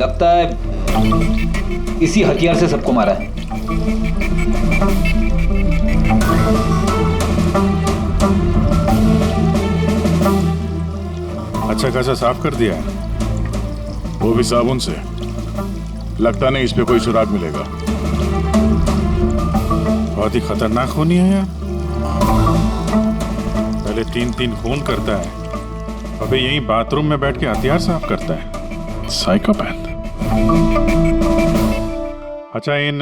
लगता है इसी हथियार से सबको मारा है। अच्छा खासा साफ कर दिया है, वो भी साबुन से। लगता नहीं इस पे कोई सुराग मिलेगा। बहुत ही खतरनाक खूनी है यार। पहले 3-3 खून करता है, अबे यहीं बाथरूम में बैठ के हथियार साफ करता है। साइकोपैथ। अच्छा, इन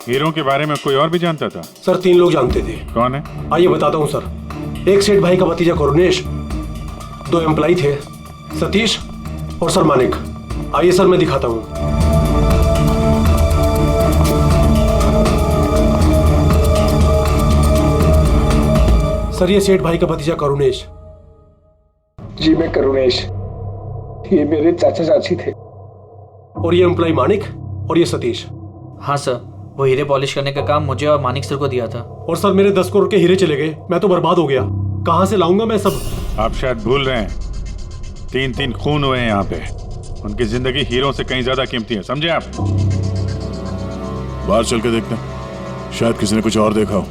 हीरो के बारे में कोई और भी जानता था? सर 3 लोग जानते थे। कौन है? आइए बताता हूँ सर। एक सेठ भाई का भतीजा करुणेश, 2 एम्प्लॉय थे, सतीश और सर मानिक। आइए सर मैं दिखाता हूँ। सर ये सेठ भाई का भतीजा करुणेश। जी मैं करुणेश, ये मेरे चाचा चाची थे। और ये एम्प्लॉय मानिक और ये सतीश। हाँ सर, वो हीरे पॉलिश करने का काम मुझे और मानिक सर को दिया था। और सर मेरे 10 करोड़ के हीरे चले गए, मैं तो बर्बाद हो गया। कहाँ से लाऊंगा मैं सब? आप शायद भूल रहे हैं, 3-3 खून हुए हैं यहाँ पे। उनकी जिंदगी हीरो से कहीं ज्यादा कीमती है, समझे आप? बाहर चल के देखते हैं, शायद किसी ने कुछ और देखा हो।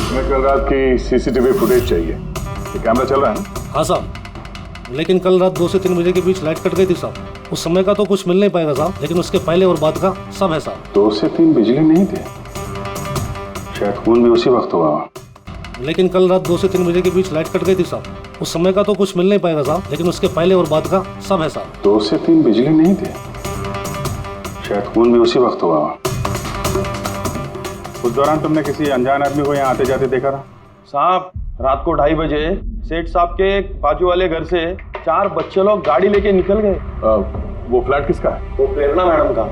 हमें कल रात की सीसीटीवी फुटेज चाहिए। ये कैमरा चल रहा है ना? हाँ साहब, लेकिन कल रात 2 से 3 बजे के बीच लाइट कट गई थी साहब। उस समय का तो कुछ मिल नहीं पाएगा साहब, लेकिन उसके पहले और बाद का सब है साहब। 2 से 3 बिजली नहीं थे, शायद खून भी उसी वक्त हुआ। लेकिन कल रात 2 से 3 बजे के बीच लाइट कट गई थी साहब। उस समय का तो कुछ मिल नहीं पाएगा साहब, लेकिन उसके पहले और बाद का सब है साहब। 2 से 3 बिजली नहीं थे, शायद खून भी उसी वक्त हुआ। उस दौरान तुमने किसी अनजान आदमी को यहाँ आते जाते देखा था? साहब रात को 2:30 बजे सेठ साहब के बाजू वाले घर से 4 बच्चे लोग गाड़ी लेके निकल गए। वो फ्लैट किसका है? वो प्रेरणा मैडम का।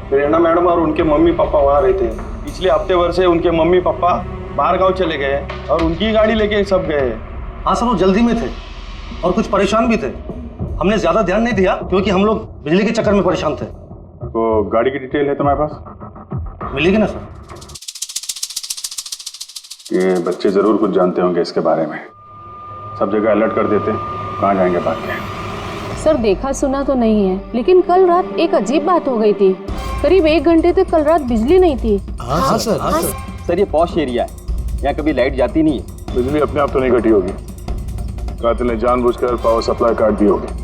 प्रेरणा मैडम और उनके मम्मी पापा वहाँ रहते हैं। पिछले हफ्ते भर से उनके मम्मी पापा बाहर गाँव चले गए और उनकी गाड़ी लेके सब गए। हाँ सर, वो जल्दी में थे और कुछ परेशान भी थे। हमने ज्यादा ध्यान नहीं दिया क्योंकि हम लोग बिजली के चक्कर में परेशान थे। वो गाड़ी की डिटेल है तुम्हारे पास? मिलेगी ना सर? ये बच्चे जरूर कुछ जानते होंगे इसके बारे में। सब जगह अलर्ट कर देते, कहाँ जाएंगे भाग के। सर देखा सुना तो नहीं है, लेकिन कल रात एक अजीब बात हो गई थी। करीब 1 घंटे तक कल रात बिजली नहीं थी। हाँ सर। सर ये पॉश एरिया है, यहाँ कभी लाइट जाती नहीं है। बिजली अपने आप तो नहीं घटी होगी, कातिल ने जानबूझकर पावर सप्लाई काट दी होगी।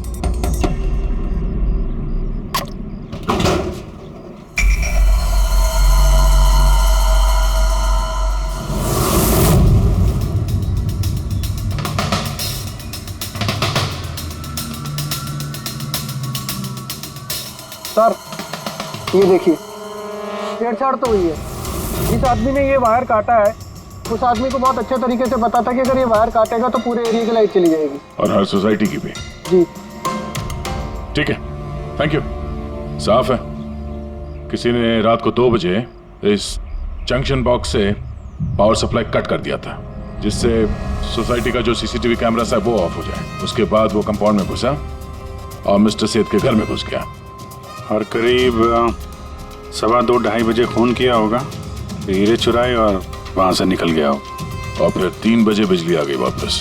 सर ये देखिए, छेड़छाड़ तो हुई है। जिस आदमी ने ये वायर काटा है उस आदमी को बहुत अच्छे तरीके से पता था कि अगर ये वायर काटेगा तो पूरे एरिया की लाइट चली जाएगी। और हर सोसाइटी की भी। जी ठीक है, थैंक यू। साफ है, किसी ने रात को 2 बजे इस जंक्शन बॉक्स से पावर सप्लाई कट कर दिया था, जिससे सोसाइटी का जो सीसीटीवी कैमरा है वो ऑफ हो जाए। उसके बाद वो कंपाउंड में घुसा और मिस्टर सेठ के घर में घुस गया। और करीब 2:15-2:30 बजे खून किया होगा, हीरे चुराए और वहां से निकल गया हो। और फिर 3 बजे बिजली आ गई वापस।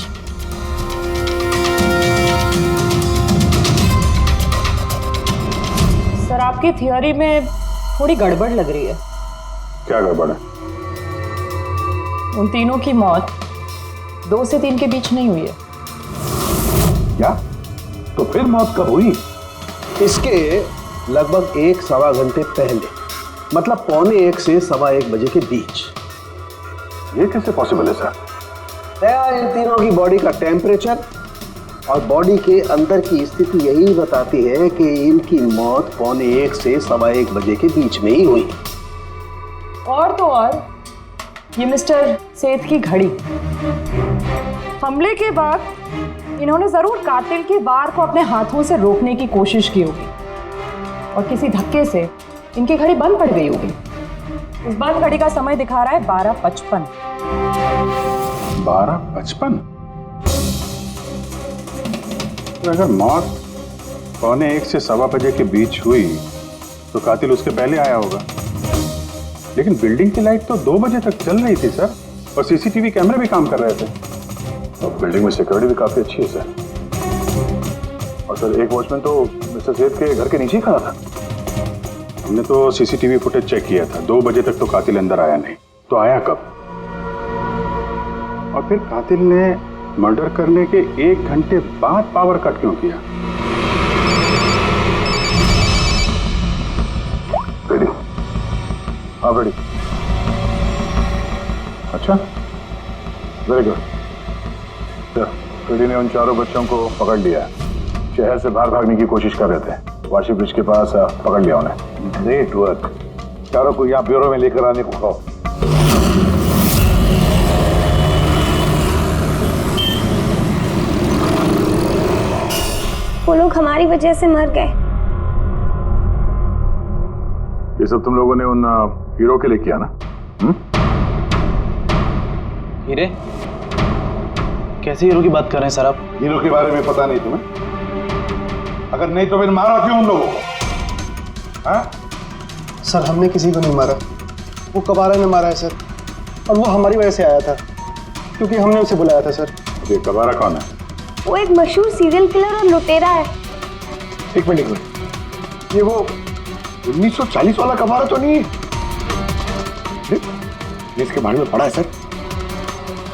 सर आपकी थियोरी में थोड़ी गड़बड़ लग रही है। क्या गड़बड़ है? उन तीनों की मौत 2 से 3 के बीच नहीं हुई है। क्या? तो फिर मौत कब हुई? इसके लगभग 1-1.25 घंटे पहले, मतलब 1:45 से 1:15 बजे के बीच। ये कैसे पॉसिबल है सर? इन तीनों की बॉडी का टेम्परेचर और बॉडी के अंदर की स्थिति यही बताती है कि इनकी मौत 1:45 से 1:15 बजे के बीच में ही हुई। और तो और ये मिस्टर सेठ की घड़ी, हमले के बाद इन्होंने जरूर कातिल के वार को अपने हाथों से रोकने की कोशिश की होगी और किसी धक्के से इनकी घड़ी बंद पड़ गई होगी। इस बंद घड़ी का समय दिखा रहा है 12:55। 12:55? तो अगर मौत 1:45 से 1:15 बजे के बीच हुई तो कातिल उसके पहले आया होगा। लेकिन बिल्डिंग की लाइट तो 2 बजे तक चल रही थी सर, और सीसीटीवी कैमरे भी काम कर रहे थे। और बिल्डिंग में सिक्योरिटी भी काफी अच्छी है सर। और सर एक वॉचमैन तो मिस्टर सेठ के घर के नीचे ही खड़ा था। हमने तो सीसीटीवी फुटेज चेक किया था, 2 बजे तक तो कातिल अंदर आया नहीं, तो आया कब? और फिर कातिल ने मर्डर करने के 1 घंटे बाद पावर कट क्यों किया? रेडी? हाँ रेडी। अच्छा, वेरी गुड। रेडी ने उन चारों बच्चों को पकड़ लिया है। शहर से बाहर भागने की कोशिश कर रहे थे, वाशी ब्रिज के पास पकड़ लिया उन्हें। Great work. चारों को यहाँ ब्यूरो में लेकर आने को कहो। वो लोग हमारी वजह से मर गए। ये सब तुम लोगों ने उन हीरो के लिए किया ना? हीरे? कैसे हीरो की बात कर रहे हैं सर आप? हीरो के बारे में पता नहीं तुम्हें? अगर नहीं तो फिर मारा क्यों उन लोगों को? हाँ? सर हमने किसी को नहीं मारा, वो कबारा ने मारा है सर। और वो हमारी वजह से आया था क्योंकि हमने उसे बुलाया था सर। ये कबारा कौन है? वो एक मशहूर सीरियल किलर और लुटेरा है। एक मिनट, ये वो 1940 वाला कबारा तो नहीं है? इसके बारे में पढ़ा है सर।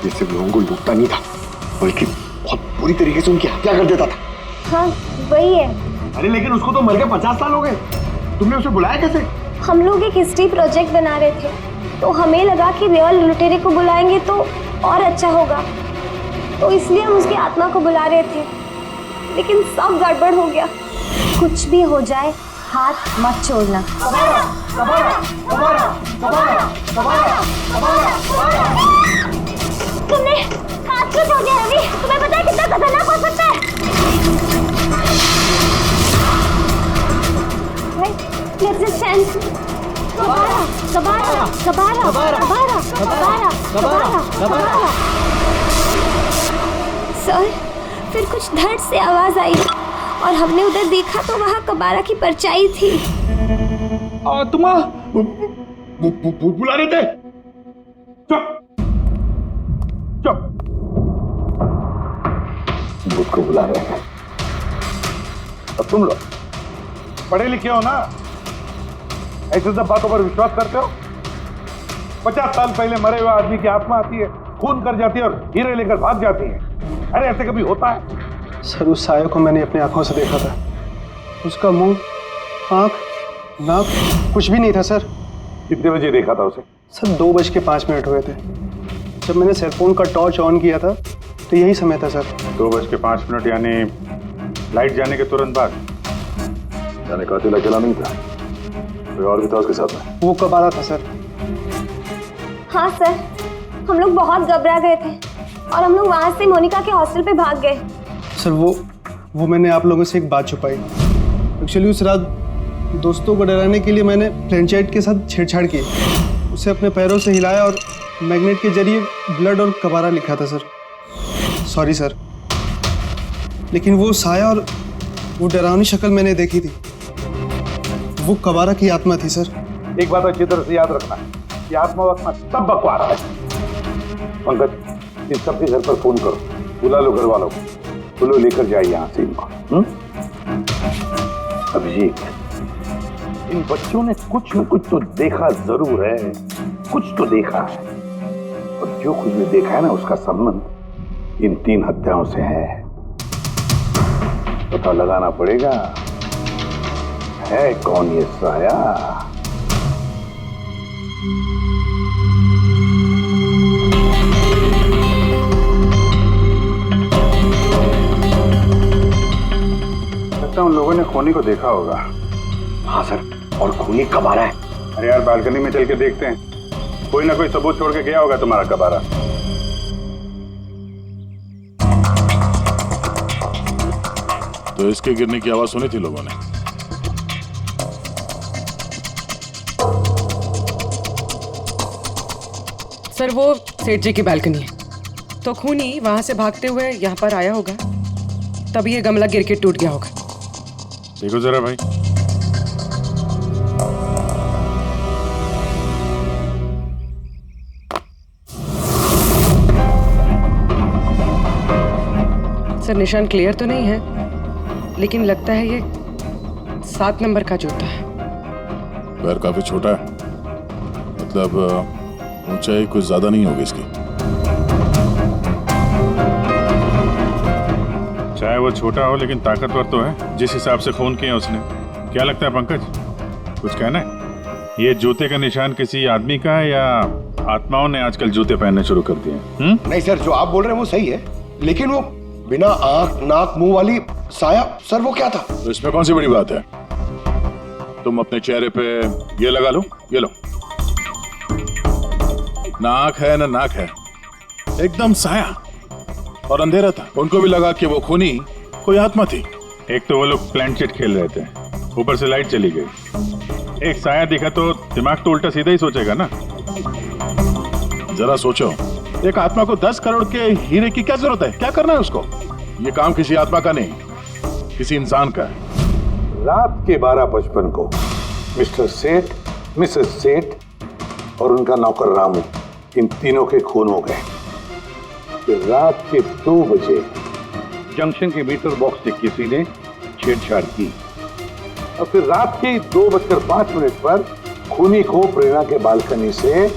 ये सिर्फ लोगों को लूटता नहीं था, बल्कि बहुत बुरी तरीके से उनकी हत्या कर देता था। हाँ वही है। अरे लेकिन उसको तो मर के 50 साल हो गए, तुमने उसे बुलाया कैसे? हम लोग एक हिस्ट्री प्रोजेक्ट बना रहे थे, तो हमें लगा कि रियल लुटेरे को बुलाएंगे तो और अच्छा होगा, तो इसलिए हम उसकी आत्मा को बुला रहे थे। लेकिन सब गड़बड़ हो गया। कुछ भी हो जाए हाथ मत छोड़ना। तुमने हाथ क्यों छोड़ दिया रवि? तुम्हें पता है कितना खतरनाक हो सकता है? Let's just stand. कबारा, कबारा, कबारा, कबारा, कबारा, कबारा, कबारा। सर, फिर कुछ धड़ से आवाज आई और हमने उधर देखा तो वहाँ कबारा की परछाई थी। तुम बुला रहे थे? चुप चुप। बुद्ध को बुला रहे हैं। अब तुम लोग पढ़े लिखे हो ना, ऐसे सब बातों पर विश्वास करते हो? 50 साल पहले मरे हुए आदमी की आत्मा आती है, खून कर जाती है और हीरे लेकर भाग जाती है। अरे ऐसे कभी होता है? सर उस साये को मैंने अपनी आंखों से देखा था। उसका मुंह, आंख, नाक कुछ भी नहीं था सर। कितने बजे देखा था उसे? सर 2:05 हुए थे। जब मैंने सेलफोन का टॉर्च ऑन किया था तो यही समय था सर। 2:05 यानी लाइट जाने के तुरंत बाद? जाने कातिल अकेला नहीं था, कोई और भी था उसके साथ में? वो कबारा था सर। हाँ सर, हम लोग बहुत घबरा गए थे और हम लोग वहाँ से मोनिका के हॉस्टल पे भाग गए। सर वो मैंने आप लोगों से एक बात छुपाई। एक्चुअली उस रात दोस्तों को डराने के लिए मैंने फ्रेंचाइट के साथ छेड़छाड़ की। उसे अपने पैरों से हिलाया और मैग्नेट के जरिए ब्लड और कबारा लिखा था सर। सॉरी सर, लेकिन वो साया और वो डरावनी शक्ल मैंने देखी थी, वो कबारा की आत्मा थी सर। एक बात अच्छी तरह से याद रखना है, ये आत्मा वात्मा सब बकवास है। पंकज, इन सबके घर पर फोन करो, बुला लो घर वालों को, बोलो लेकर जाए यहाँ से इनको। अभिजीत, इन बच्चों ने कुछ न कुछ तो देखा जरूर है, कुछ तो देखा है, और जो कुछ भी देखा है ना उसका संबंध इन 3 हत्याओं से है। पता लगाना पड़ेगा है कौन ये साया। लगता है उन लोगों ने खूनी को देखा होगा। हाँ सर, और खूनी कबारा है। अरे यार बालकनी में चल के देखते हैं, कोई ना कोई सबूत छोड़ के गया होगा तुम्हारा कबारा। तो इसके गिरने की आवाज सुनी थी लोगों ने? सर वो सेठ जी की बालकनी है, तो खूनी वहां से भागते हुए यहाँ पर आया होगा, तभी ये गमला गिर के टूट गया होगा। देखो जरा भाई, सर निशान क्लियर तो नहीं है, लेकिन लगता है ये 7 नंबर का जूता है। पैर काफी छोटा है, मतलब ऊंचाई कुछ ज्यादा नहीं होगी इसकी। चाहे वो छोटा हो लेकिन ताकतवर तो है, जिस हिसाब से खून किया उसने। क्या लगता है पंकज, कुछ कहना है? ये जूते का निशान किसी आदमी का है या आत्माओं ने आजकल जूते पहनने शुरू कर दिए? नहीं सर, जो आप बोल रहे हैं वो सही है, लेकिन वो बिना आंख नाक मुंह वाली साया, सर वो क्या था? तो इसमें कौन सी बड़ी बात है? तुम अपने चेहरे पे ये लगा लो, ये लो। ना आंख है ना नाक है, एकदम साया और अंधेरा था। उनको भी लगा कि वो खूनी कोई आत्मा थी। एक तो वो लोग प्लेनचेट खेल रहे थे, ऊपर से लाइट चली गई। एक साया दिखा तो दिमाग तो उल्टा सीधा ही सोचेगा ना। जरा सोचो, एक आत्मा को 10 करोड़ के हीरे की क्या जरूरत है? क्या करना है उसको? ये काम किसी आत्मा का नहीं, किसी इंसान का है। रात के 12:55 को मिस्टर सेठ, मिसेस सेठ और उनका नौकर रामू, इन तीनों के खून हो गए। फिर रात के 2 बजे जंक्शन के मीटर बॉक्स से किसी ने छेड़छाड़ की और फिर रात के 2:05 पर खूनी को प्रेरणा के बालकनी से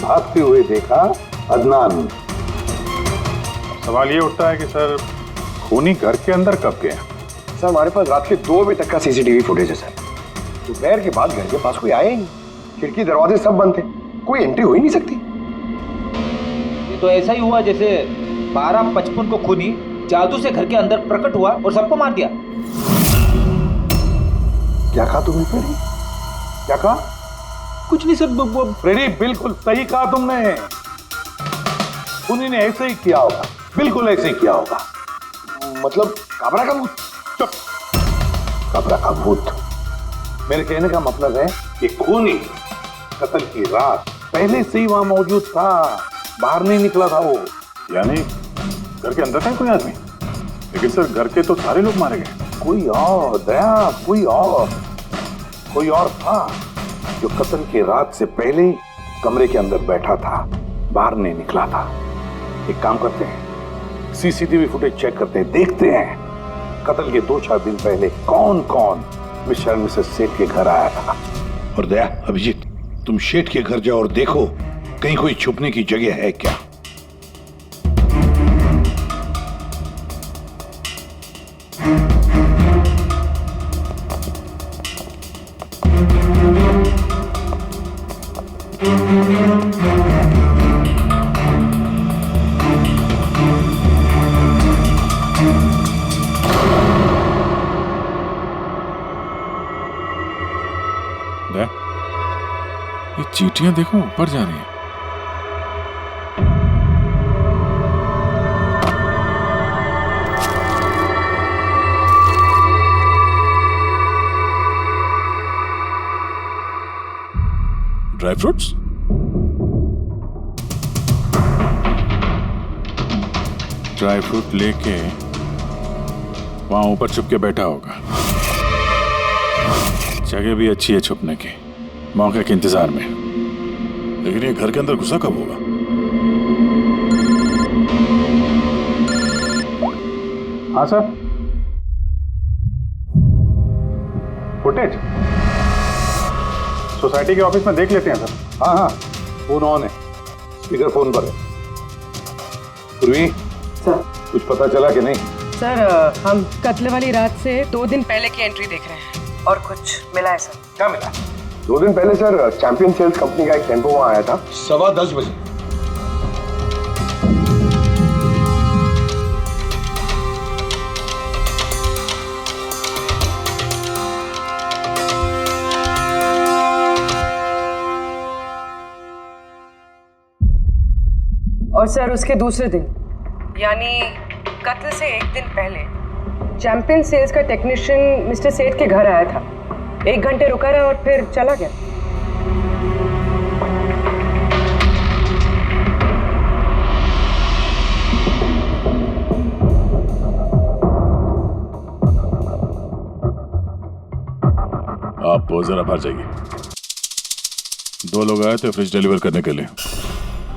भागते हुए देखा अदनान। सवाल ये उठता है कि सर खूनी घर के अंदर कब गया? सर हमारे पास रात के 2 बजे तक का सीसीटीवी फुटेज है सर। दोपहर के बाद घर के पास कोई आया ही नहीं, खिड़की दरवाजे सब बंद थे, कोई एंट्री हो ही नहीं सकती। ये तो ऐसा ही हुआ जैसे 12:55 को खूनी जादू से घर के अंदर प्रकट हुआ और सबको मार दिया। क्या कहा तुमने फ्रेडी? क्या कहा? कुछ नहीं सर, फ्रेडी बिल्कुल सही कहा तुमने। खूनी ने ऐसे ही किया होगा, बिल्कुल ऐसे ही किया होगा। मतलब काबरा का भूत? चुप। काबरा का भूत? मेरे कहने का मतलब है कि खूनी कत्ल की रात पहले से ही वहां मौजूद था, बाहर नहीं निकला था वो। यानी घर के अंदर था कोई आदमी? लेकिन सर घर के तो सारे लोग मारे गए। कोई और दया, कोई और था जो कत्ल के रात से पहले कमरे के अंदर बैठा था, बाहर नहीं निकला था। एक काम करते हैं, सीसीटीवी फुटेज चेक करते हैं, देखते हैं कत्ल के 2-4 दिन पहले कौन कौन मिस्टर और मिसेस सेठ के घर आया था। और दया, अभिजीत, तुम शेठ के घर जाओ और देखो कहीं कोई छुपने की जगह है क्या। ये चींटियां देखो ऊपर जा रही हैं। Dry fruits? ड्राई फ्रूट लेके वहां ऊपर छुप के बैठा होगा। जगह भी अच्छी है छुपने की, मौके के इंतजार में। लेकिन ये घर के अंदर घुसा कब होगा? हाँ सर, फुटेज सोसाइटी के ऑफिस में देख लेते हैं सर। हाँ, फोन ऑन है, स्पीकर फोन पर है। पूर्वी सर, कुछ पता चला कि नहीं? सर हम कत्ल वाली रात से 2 दिन पहले की एंट्री देख रहे हैं और कुछ मिला है सर। क्या मिला? 2 दिन पहले सर चैंपियन सेल्स कंपनी का एक टेम्पो वहां आया था 10:15 बजे। और सर उसके दूसरे दिन यानी कत्ल से 1 दिन पहले चैंपियन सेल्स का टेक्नीशियन मिस्टर सेठ के घर आया था। 1 घंटे रुका रहा और फिर चला गया। आप जरा बाहर जाइए। 2 लोग आए थे फ्रिज डिलीवर करने के लिए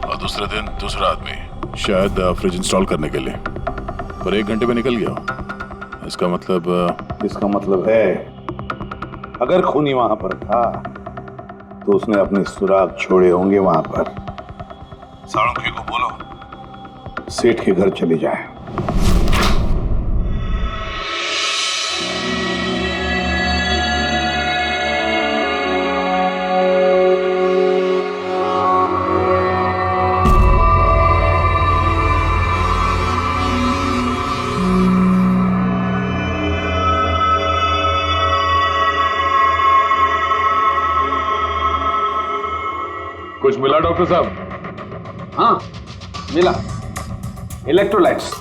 और दूसरे दिन दूसरा आदमी, शायद फ्रिज इंस्टॉल करने के लिए। पर 1 घंटे में निकल गया। इसका मतलब है अगर खूनी वहां पर था तो उसने अपने सुराग छोड़े होंगे वहां पर। साळुंखे को बोलो सेठ के घर चले जाए। कुछ मिला डॉक्टर साहब? हाँ मिला, इलेक्ट्रोलाइट्स।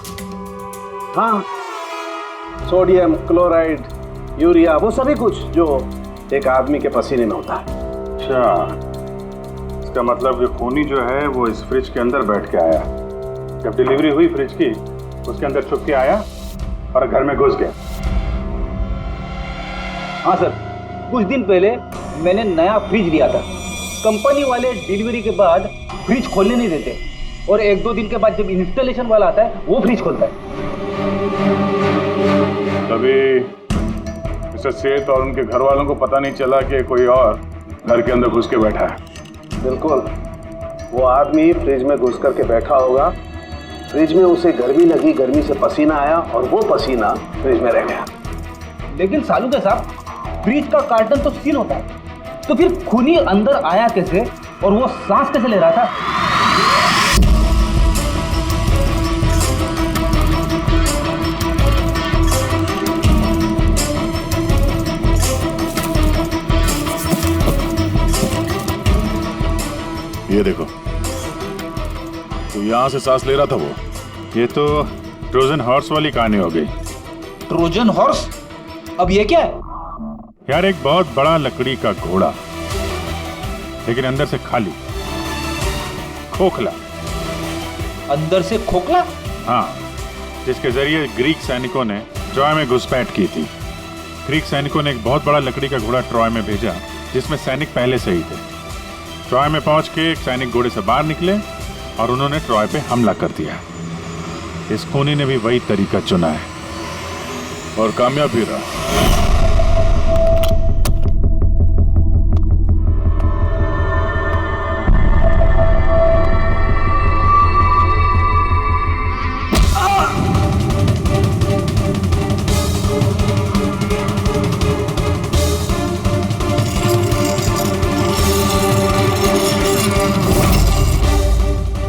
हाँ, सोडियम क्लोराइड, यूरिया, वो सभी कुछ जो एक आदमी के पसीने में होता है। अच्छा, इसका मतलब ये खूनी जो है वो इस फ्रिज के अंदर बैठ के आया। जब डिलीवरी हुई फ्रिज की, उसके अंदर छुप के आया और घर में घुस गया। हाँ सर, कुछ दिन पहले मैंने नया फ्रिज लिया था। कंपनी वाले डिलीवरी के बाद फ्रिज खोलने नहीं देते और 1-2 दिन के बाद जब इंस्टॉलेशन वाला आता है वो फ्रिज खोलता है। तभी मिस्टर सेठ और उनके घर वालों को पता नहीं चला कि कोई और घर के अंदर घुस के बैठा है। बिल्कुल, वो आदमी फ्रिज में घुस करके बैठा होगा। फ्रिज में उसे गर्मी लगी, गर्मी से पसीना आया और वो पसीना फ्रिज में रह गया। लेकिन सालुंखे साहब, फ्रिज का कार्टन तो सील होता है, तो फिर खूनी अंदर आया कैसे और वो सांस कैसे ले रहा था? ये देखो, तो यहां से सांस ले रहा था वो। ये तो ट्रोजन हॉर्स वाली कहानी हो गई। Trojan horse? अब ये क्या है? यार, एक बहुत बड़ा लकड़ी का घोड़ा, लेकिन अंदर से खाली, खोखला। अंदर से खोखला? हाँ, जिसके जरिए ग्रीक सैनिकों ने ट्रॉय में घुसपैठ की थी। ग्रीक सैनिकों ने एक बहुत बड़ा लकड़ी का घोड़ा ट्रॉय में भेजा, जिसमें सैनिक पहले से ही थे। ट्रॉय में पहुंच के एक सैनिक घोड़े से बाहर निकले और उन्होंने ट्रॉय पे हमला कर दिया। इस खूनी ने भी वही तरीका चुना है और कामयाब भी रहा।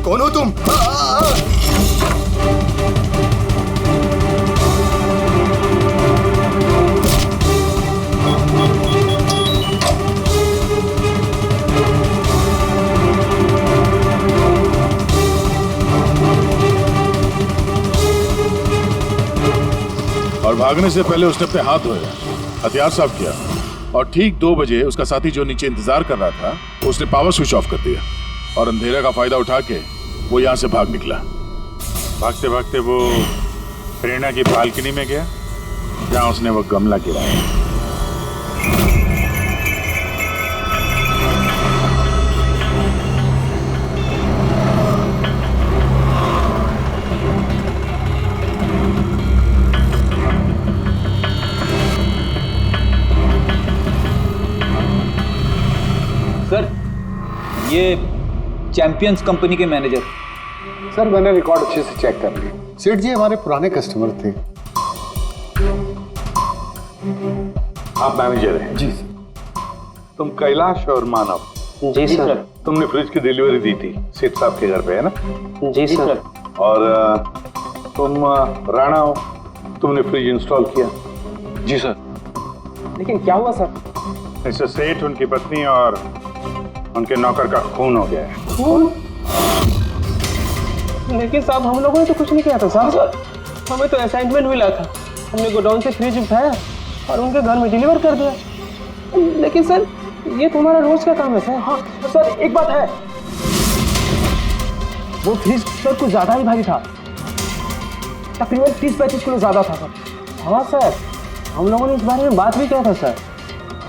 कौन हो तुम? और भागने से पहले उसने अपने हाथ धोए, हथियार साफ किया और ठीक 2 बजे उसका साथी जो नीचे इंतजार कर रहा था उसने पावर स्विच ऑफ कर दिया और अंधेरे का फायदा उठा के वो यहाँ से भाग निकला। भागते भागते वो प्रेरणा की बालकनी में गया, जहाँ उसने वो गमला गिराया। सर, ये चैंपियंस कंपनी के मैनेजर। सर, मैंने रिकॉर्ड अच्छे से चेक कर लिया। सेठ जी हमारे पुराने कस्टमर थे। आप मैनेजर हैं? जी सर। तुम कैलाश और मानव? जी सर। तुमने फ्रिज की डिलीवरी दी थी सेठ साहब के घर पे, है ना? जी सर। और तुम राणा हो, तुमने फ्रिज इंस्टॉल किया? जी सर। लेकिन क्या हुआ सर? मिस्टर सेठ, उनकी पत्नी और उनके नौकर का खून हो गया है। खून? लेकिन साहब, हम लोगों ने तो कुछ नहीं किया था साहब। हमें तो असाइनमेंट मिला था, हमने गोडाउन से फ्रिज उठाया और उनके घर में डिलीवर कर दिया। लेकिन सर, ये तुम्हारा रोज का काम है सर। हाँ सर, एक बात है, वो फ्रिज सर कुछ ज्यादा ही भारी था, तकरीबन 30-35 किलो ज्यादा था सर। हाँ सर, हम लोगों ने इस बारे में बात भी किया था सर।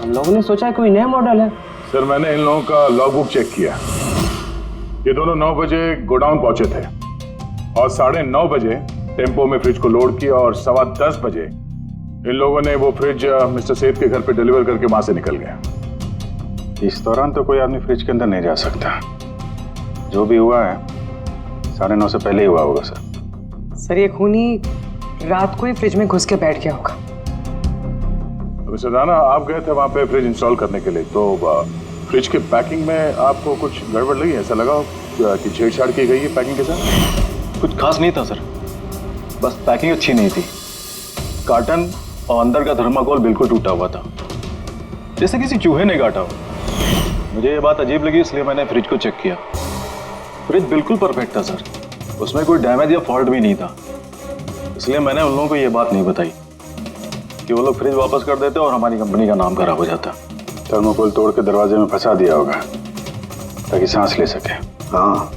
हम लोगों ने सोचा कोई नया मॉडल है। सर, मैंने इन लोगों का लॉगबुक चेक किया। ये दोनों 9 बजे गोडाउन पहुंचे थे और 9:30 बजे टेम्पो में फ्रिज को लोड किया और 10:15 बजे इन लोगों ने वो फ्रिज मिस्टर सेठ के घर पे डिलीवर करके वहां से निकल गया। इस दौरान तो कोई आदमी फ्रिज के अंदर नहीं जा सकता। जो भी हुआ है 9:30 से पहले ही हुआ होगा सर। सर ये खूनी रात को ही फ्रिज में घुस के बैठ गया होगा। मिस्टर राणा, आप गए थे वहां पे फ्रिज इंस्टॉल करने के लिए, तो फ्रिज के पैकिंग में आपको कुछ गड़बड़ लगी? ऐसा लगा हो कि छेड़छाड़ की गई है पैकिंग के साथ? कुछ खास नहीं था सर, बस पैकिंग अच्छी नहीं थी। कार्टन और अंदर का थर्माकोल बिल्कुल टूटा हुआ था, जैसे किसी चूहे ने काटा हो। मुझे ये बात अजीब लगी, इसलिए मैंने फ्रिज को चेक किया। फ्रिज बिल्कुल परफेक्ट था सर, उसमें कोई डैमेज या फॉल्ट भी नहीं था। इसलिए मैंने उन लोगों को ये बात नहीं बताई कि वो लोग फ्रिज वापस कर देते और हमारी कंपनी का नाम खराब हो जाता। थर्मोकोल तोड़ के दरवाजे में फंसा दिया होगा ताकि सांस ले सके। हाँ,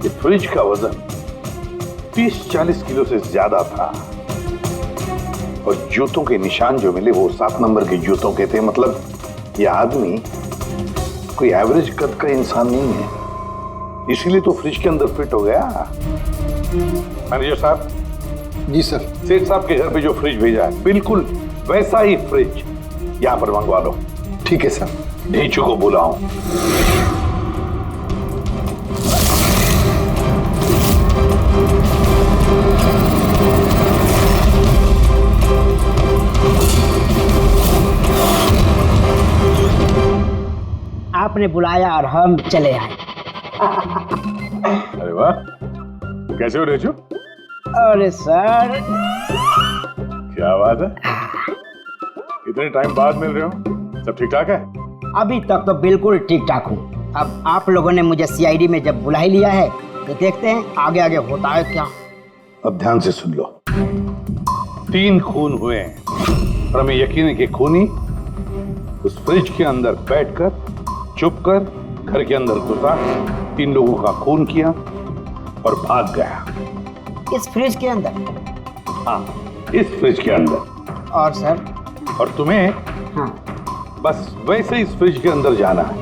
ये फ्रिज का वजन 30-40 किलो से ज्यादा था और जूतों के निशान जो मिले वो 7 नंबर के जूतों के थे। मतलब ये आदमी कोई एवरेज कद का इंसान नहीं है, इसीलिए तो फ्रिज के अंदर फिट हो गया। मैनेजर साहब। जी सर। सेठ साहब के घर पे जो फ्रिज भेजा है बिल्कुल वैसा ही फ्रिज यहाँ पर मंगवा लो। ठीक है सर। ढेंचू को बुलाओ। आपने बुलाया और हम चले आए। अरे वाह, कैसे हो रेचू? अरे सर, क्या बात है, इतने टाइम बाद मिल रहे हो, सब ठीक ठाक है? अभी तक तो बिल्कुल ठीक ठाक हूँ। अब आप लोगों ने मुझे सीआईडी में जब बुला ही लिया है तो देखते हैं आगे आगे होता है क्या। अब ध्यान से सुन लो। 3 खून हुए हैं और हमें यकीन है कि खूनी उस फ्रिज के अंदर बैठकर चुपकर घर के अंदर घुसा, 3 लोगों का खून किया और भाग गया। इस फ्रिज के अंदर? हाँ, इस फ्रिज के अंदर। और सर? और तुम्हें हाँ, बस वैसे इस फ्रिज के अंदर जाना है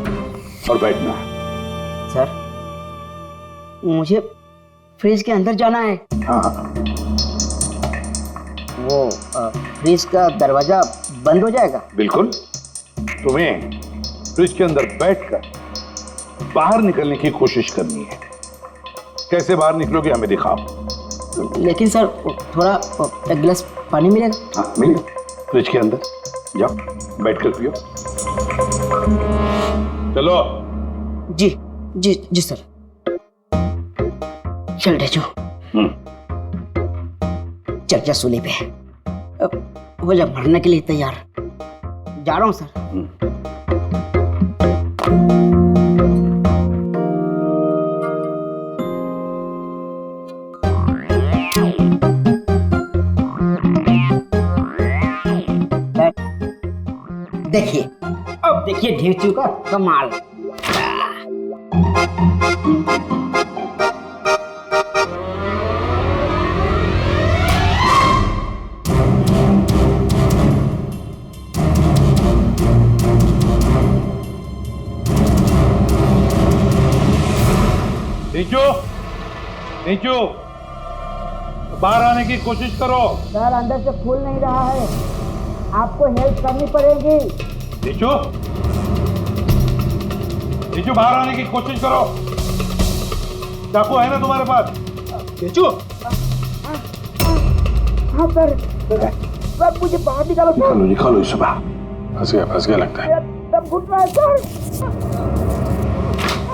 और बैठना है। सर, मुझे फ्रिज के अंदर जाना है? हाँ। वो फ्रिज का दरवाजा बंद हो जाएगा? बिल्कुल। तुम्हें फ्रिज के अंदर बैठकर बाहर निकलने की कोशिश करनी है। कैसे बाहर निकलोगे हमें दिखाओ। लेकिन सर थोड़ा एक गिलास पानी मिलेगा? हाँ मिलेगा, फ्रिज के अंदर जाओ, बैठकर पियो। चलो। जी जी जी सर। चल ढेचू, चल जा सूली पे। अब हो जा भरने के लिए तैयार। जा रहा हूँ सर। देखिए, अब देखिए ढेचू का कमाल। नीचू, नीचू, बाहर आने की कोशिश करो। सर अंदर से खुल नहीं रहा है, आपको हेल्प करनी पड़ेगी। नीचू, नीचू बाहर आने की कोशिश करो। चाकू है ना तुम्हारे पास? नीचू। हाँ सर, सब मुझे बाहर निकालो। निकालो इसे बाहर। फंस गया लगता है। सब घुट रहा है सर।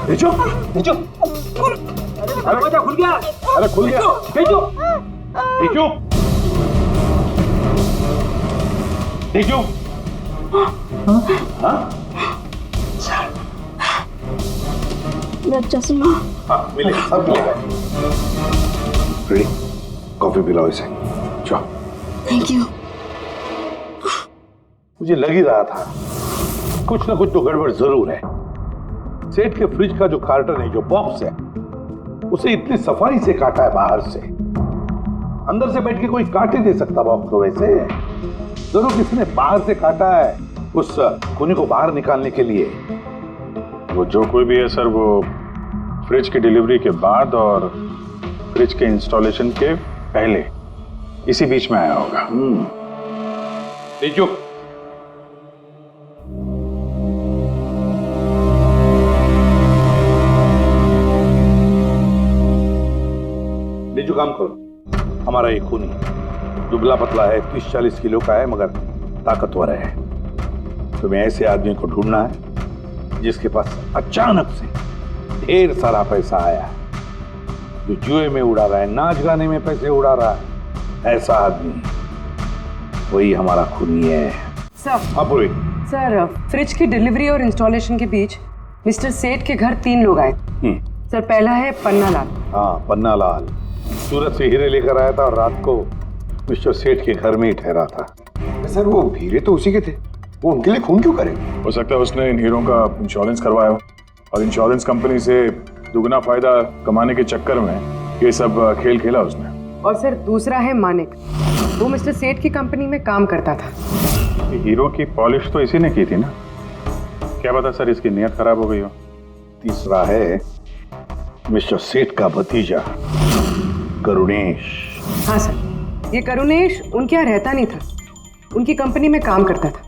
नीचू, नीचू। दरवाजा खुल गया। अरे खुल गया। नीचू, नीचू, नीचू। हाँ? मेरा चश्मा। हाँ मिलेगा, सब मिलेगा। रेडी, कॉफी पिलाओ इसे। जाओ। Thank you. मुझे लग ही रहा था कुछ ना कुछ तो गड़बड़ जरूर है। सेठ के फ्रिज का जो कार्टन है, जो बॉक्स है, उसे इतनी सफाई से काटा है बाहर से। अंदर से बैठ के कोई काट ही दे सकता बॉक्स को वैसे। जरूर किसी ने बाहर से काटा है उस खूनी को बाहर निकालने के लिए। वो जो कोई भी है सर, वो फ्रिज की डिलीवरी के बाद और फ्रिज के इंस्टॉलेशन के पहले इसी बीच में आया होगा। तेजू, तेजू काम करो। हमारा ये खूनी दुबला पतला है, 30-40 किलो का है, मगर ताकतवर है। तुम्हें ऐसे आदमी को ढूंढना है जिसके पास अचानक से ढेर सारा पैसा आया है, जो जुए में उड़ा रहा है, नाच गाने में पैसे उड़ा रहा है। ऐसा आदमी वही हमारा खूनी है। सर, हाँ पूरी। सर, फ्रिज की डिलीवरी और इंस्टॉलेशन के बीच मिस्टर सेठ के घर 3 लोग आए। सर, पहला है पन्ना लाल। हाँ, पन्ना लाल सूरत से हीरे लेकर आया था और रात को मिस्टर सेठ के घर में ही ठहरा था। सर, वो हीरे तो उसी के थे, वो उनके लिए खून क्यों करे? हो सकता है उसने इन हीरों का इंश्योरेंस करवाया हो और इंश्योरेंस कंपनी से दुगना फायदा कमाने के चक्कर में ये सब खेल खेला उसने। और सर, दूसरा है मानिक। वो मिस्टर सेठ की कंपनी में काम करता था। हीरो की पॉलिश तो इसी ने की थी ना, क्या पता सर इसकी नीयत खराब हो गई हो। तीसरा है मिस्टर सेठ का भतीजा करुणेश। हाँ सर, ये करुणेश उनके यहाँ रहता नहीं था, उनकी कंपनी में काम करता था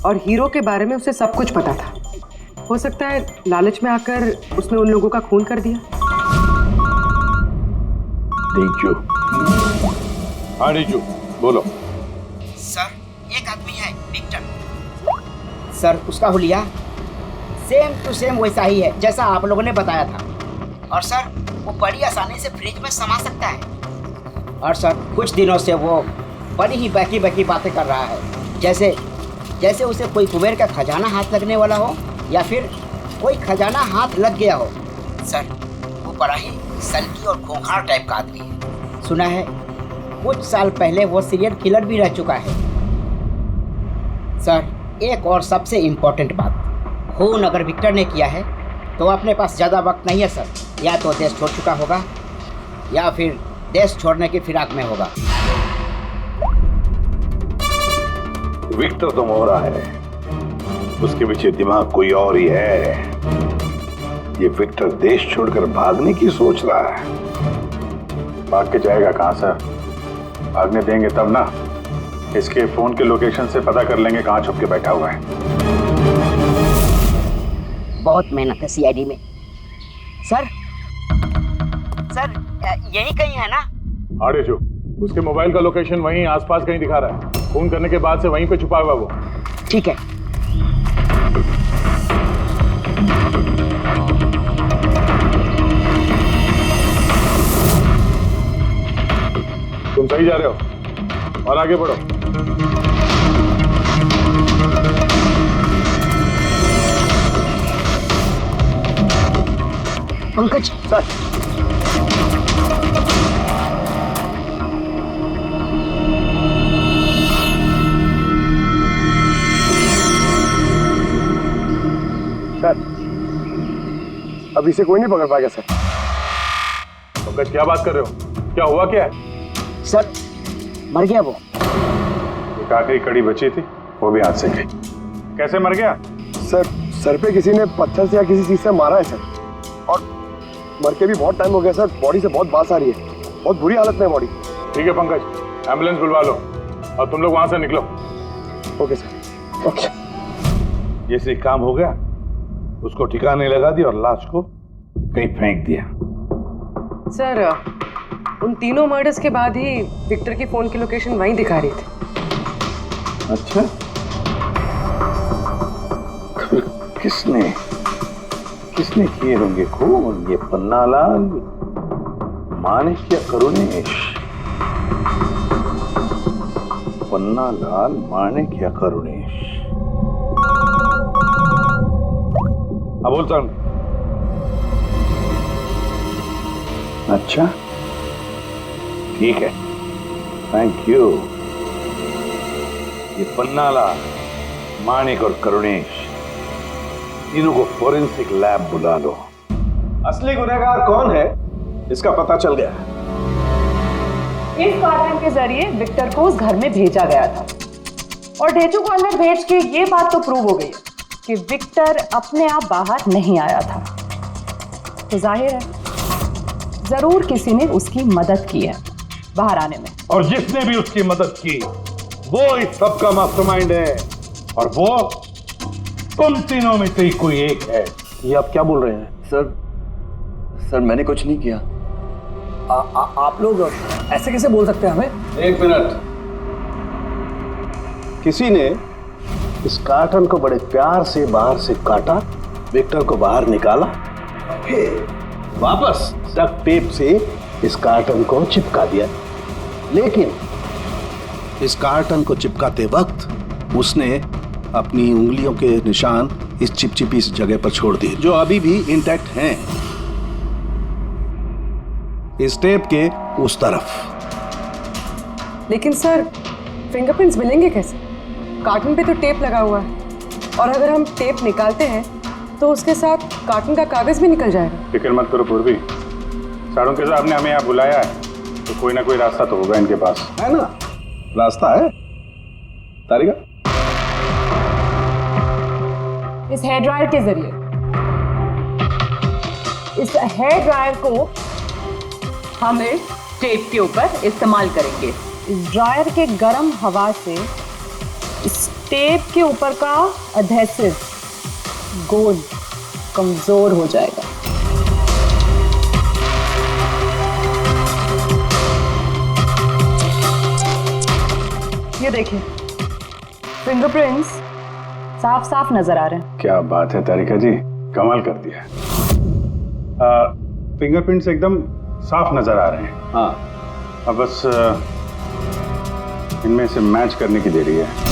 और हीरो के बारे में उसे सब कुछ पता था। हो सकता है लालच में आकर उसने उन लोगों का खून कर दिया। रिजू, हाँ रिजू बोलो। सर, एक आदमी है विक्टर। सर, उसका हुलिया सेम टू सेम वैसा ही है जैसा आप लोगों ने बताया था। और सर, वो बड़ी आसानी से फ्रिज में समा सकता है। और सर, कुछ दिनों से वो बड़ी ही बहकी बातें कर रहा है, जैसे उसे कोई कुबेर का खजाना हाथ लगने वाला हो या फिर कोई खजाना हाथ लग गया हो। सर, वो बड़ा ही सनकी और खूंखार टाइप का आदमी है। सुना है कुछ साल पहले वो सीरियल किलर भी रह चुका है। सर, एक और सबसे इम्पोर्टेंट बात, खून अगर विक्टर ने किया है तो अपने पास ज़्यादा वक्त नहीं है सर। या तो देश छोड़ चुका होगा या फिर देश छोड़ने की फिराक में होगा। विक्टर तो मोहरा है, उसके पीछे दिमाग कोई और ही है। ये विक्टर देश छोड़कर भागने की सोच रहा है। भाग के जाएगा कहाँ सर, भागने देंगे तब ना। इसके फोन के लोकेशन से पता कर लेंगे कहाँ छुप के बैठा हुआ है। बहुत मेहनत है सीआईडी में। सर, यही कहीं है ना? हाँ रेजू, उसके मोबाइल का लोकेशन वहीं आसपास कहीं दिखा रहा है। फोन करने के बाद से वहीं पे छुपा हुआ वो। ठीक है। तुम सही जा रहे हो और आगे बढ़ो। पंकज सर, अभी से कोई नहीं पकड़ पाएगा सर। पंकज, क्या बात कर रहे हो? क्या हुआ क्या है? सर, मर गया वो। एक आखिरी कड़ी बची थी, वो भी हाथ से गई। कैसे मर गया? सर पे किसी ने पत्थर से या किसी चीज से मारा है सर, और मर के भी बहुत टाइम हो गया सर। बॉडी से बहुत बास आ रही है, बहुत बुरी हालत में है बॉडी। ठीक है पंकज, एम्बुलेंस बुलवा लो और तुम लोग वहां से निकलो। Okay sir. ओके। जैसे काम हो गया, उसको ठिकाने लगा दिया और लाश को कहीं फेंक दिया। सर, उन तीनों मर्डर्स के बाद ही विक्टर की फोन की लोकेशन वहीं दिखा रही थी। अच्छा, किसने किए होंगे खून? ये पन्ना लाल, मानिक या करुणेश? पन्ना लाल, मानिक या करुणेश? हाँ बोलता हूँ। अच्छा ठीक है, थैंक यू। ये पन्ना लाल, मानिक और करुणेश, तीनों को फोरेंसिक लैब बुला लो। असली गुनहगार कौन है इसका पता चल गया है। इस कार्टन के जरिए विक्टर को उस घर में भेजा गया था और ढेचू को अंदर भेज के ये बात तो प्रूव हो गई कि विक्टर अपने आप बाहर नहीं आया था। तो जाहिर है जरूर किसी ने उसकी मदद की है बाहर आने में। और जिसने भी उसकी मदद की वो इस सब का मास्टरमाइंड है, और वो तुम तीनों में से ही कोई एक है। ये आप क्या बोल रहे हैं? सर मैंने कुछ नहीं किया। आप लोग ऐसे कैसे बोल सकते हैं हमें? एक मिनट। किसी ने इस कार्टन को बड़े प्यार से बाहर से काटा, विक्टर को बाहर निकाला, फिर वापस डक्ट टेप से इस कार्टन को चिपका दिया। लेकिन इस कार्टन को चिपकाते वक्त उसने अपनी उंगलियों के निशान इस चिपचिपी इस जगह पर छोड़ दिए, जो अभी भी इंटैक्ट हैं, इस टेप के उस तरफ। लेकिन सर फिंगरप्रिंट्स मिलेंगे कैसे? कार्टन पे तो टेप लगा हुआ है, और अगर हम टेप निकालते हैं तो उसके साथ कार्टन का कागज भी निकल जाएगा। फिक्र मत करो पूर्वी, साड़ों के साहब ने हमें यहाँ बुलाया है तो कोई ना कोई रास्ता तो होगा इनके पास, है ना? रास्ता है तारिका। इस हेयर ड्रायर के जरिए इस हेयर ड्रायर को हम इस टेप के ऊपर इस्तेमाल करेंगे। इस ड्रायर के गर्म हवा से इस टेप के ऊपर का एडहेसिव गोंद कमजोर हो जाएगा। ये देखिए, फिंगरप्रिंट्स साफ साफ नजर आ रहे हैं। क्या बात है तारिका जी, कमाल कर दिया। फिंगरप्रिंट्स एकदम साफ नजर आ रहे हैं। हाँ, अब बस इनमें से मैच करने की देरी है।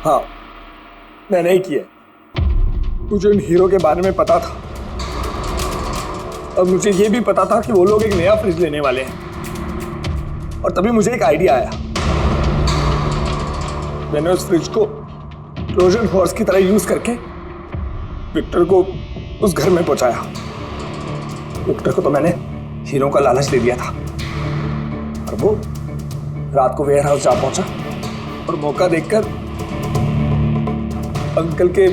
हाँ, मैंने ही किया। मुझे उन हीरो के बारे में पता था, और मुझे ये भी पता था कि वो लोग एक नया फ्रिज लेने वाले हैं। और तभी मुझे एक आइडिया आया। मैंने उस फ्रिज को ट्रोजन हॉर्स की तरह यूज करके विक्टर को उस घर में पहुंचाया। विक्टर को तो मैंने हीरो का लालच दे दिया था, और वो रात को वेयर हाउस जा पहुंचा और मौका देखकर अंकल के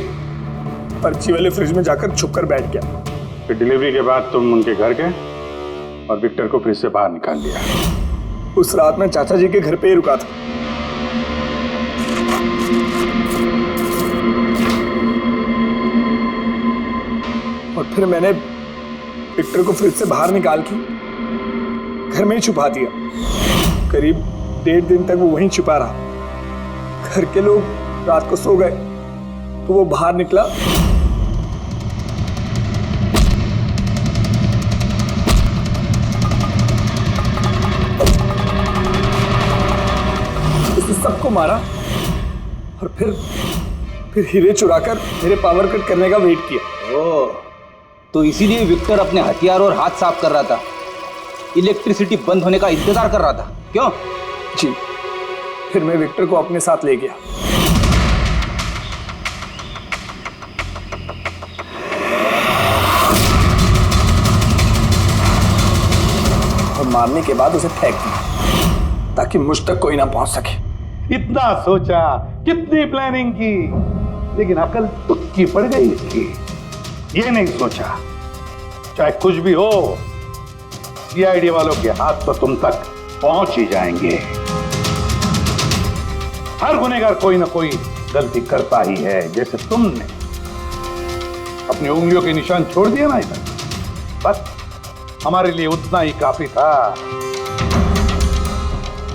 पर्ची वाले फ्रिज में जाकर छुपकर बैठ गया। फिर डिलीवरी के बाद तुम उनके घर गए और विक्टर को फ्रिज से बाहर निकाल दिया। उस रात मैं चाचा जी के घर पे ही रुका था। और फिर मैंने विक्टर को फ्रिज से बाहर निकाल के घर में ही छुपा दिया। करीब 1.5 दिन तक वो वहीं छुपा रहा। घर के लोग रात को सो गए तो वो बाहर निकला, उसने सबको मारा, और फिर हीरे चुराकर मेरे पावर कट करने का वेट किया। ओह, तो इसीलिए विक्टर अपने हथियार और हाथ साफ कर रहा था, इलेक्ट्रिसिटी बंद होने का इंतजार कर रहा था, क्यों? जी, फिर मैं विक्टर को अपने साथ ले गया। और मारने के बाद उसे फेंक दिया ताकि मुझ तक कोई ना पहुंच सके। इतना सोचा, कितनी प्लानिंग की, लेकिन अकल तुक्की पड़ गई इसकी। ये नहीं सोचा चाहे कुछ भी हो, सीआईडी वालों के हाथ तो तुम तक पहुंच ही जाएंगे। हर गुनहगार कोई ना कोई गलती करता ही है, जैसे तुमने अपनी उंगलियों के निशान छोड़ दिए ना इधर, बस हमारे लिए उतना ही काफी था।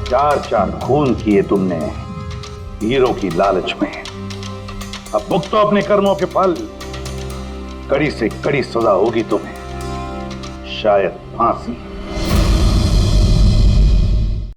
4 खून किए तुमने हीरो की लालच में। अब भुगतो अपने कर्मों के फल। कड़ी से कड़ी सजा होगी तुम्हें, शायद फांसी।